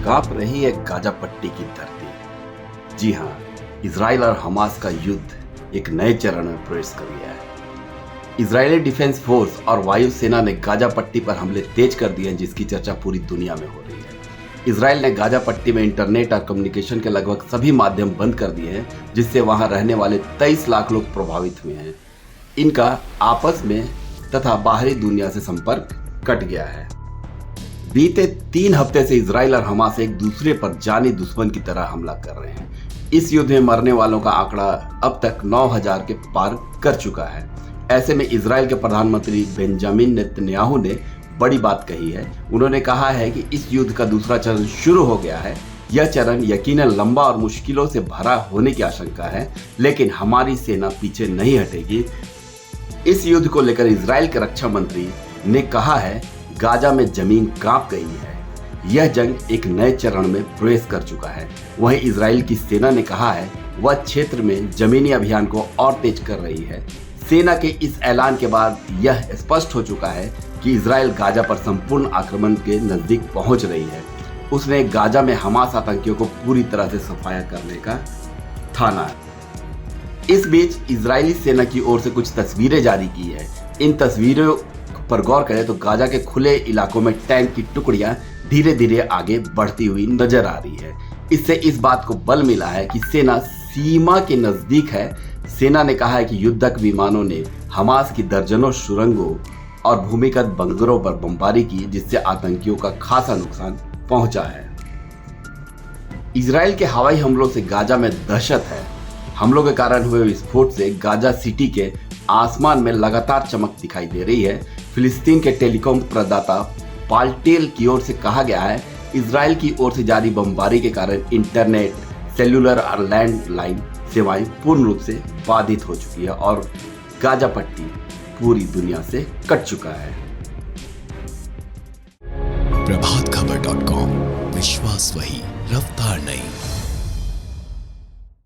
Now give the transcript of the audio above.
कांप रही है गाजा पट्टी की धरती। जी हाँ, इजराइल और हमास का युद्ध एक नए चरण में प्रवेश कर गया है। इजरायली डिफेंस फोर्स और वायु सेना ने गाजा पट्टी पर हमले तेज कर दिए हैं, जिसकी चर्चा पूरी दुनिया में हो रही है। इजराइल ने गाजा पट्टी में इंटरनेट और कम्युनिकेशन के लगभग सभी माध्यम बंद कर दिए हैं, जिससे वहां रहने वाले 23 लाख लोग प्रभावित हुए हैं। इनका आपस में तथा बाहरी दुनिया से संपर्क कट गया है। बीते 3 हफ्ते से इजराइल और हमास एक दूसरे पर जानी दुश्मन की तरह हमला कर रहे हैं। इस युद्ध में मरने वालों का आंकड़ा अब तक 9,000 के पार कर चुका है। ऐसे में इजराइल के प्रधानमंत्री बेंजामिन नेतन्याहू ने बड़ी बात कही है। उन्होंने कहा है कि इस युद्ध का दूसरा चरण शुरू हो गया है। यह चरण यकीनन लंबा और मुश्किलों से भरा होने की आशंका है, लेकिन हमारी सेना पीछे नहीं हटेगी। इस युद्ध को लेकर इजराइल के रक्षा मंत्री ने कहा है, गाजा में जमीन कांप गई है। यह जंग एक नए चरण में प्रवेश कर चुका है। वहीं इजराइल की सेना ने कहा है, वह क्षेत्र में जमीनी अभियान को और तेज कर रही है। सेना के इस ऐलान के बाद यह स्पष्ट हो चुका है कि इजराइल गाजा पर संपूर्ण आक्रमण के नजदीक पहुंच रही है। उसने गाजा में हमास आतंकियों को पूरी तरह से सफाया करने का ठाना है। इस बीच इजरायली सेना की ओर से कुछ तस्वीरें जारी की है। इन तस्वीरों पर गौर करें तो गाजा के खुले इलाकों में टैंक की टुकड़ियां धीरे धीरे आगे बढ़ती हुई नजर आ रही है। इससे इस बात को बल मिला है कि सेना सीमा के नजदीक है। सेना ने कहा है कि युद्धक विमानों ने हमास की दर्जनों सुरंगों और भूमिगत बंकरों पर बमबारी की, जिससे आतंकियों का खासा नुकसान पहुंचा है। इजराइल के हवाई हमलों से गाजा में दहशत है। हमलों के कारण हुए विस्फोट से गाजा सिटी के आसमान में लगातार चमक दिखाई दे रही है। फिलिस्तीन के टेलीकॉम प्रदाता पाल्टेल की ओर से कहा गया है, इजराइल की ओर से जारी बमबारी के कारण इंटरनेट, सेल्युलर और लैंडलाइन सेवाएं पूर्ण रूप से बाधित हो चुकी है और गाजा पट्टी पूरी दुनिया से कट चुका है। प्रभातखबर.com, विश्वास वही, रफ्तार नहीं।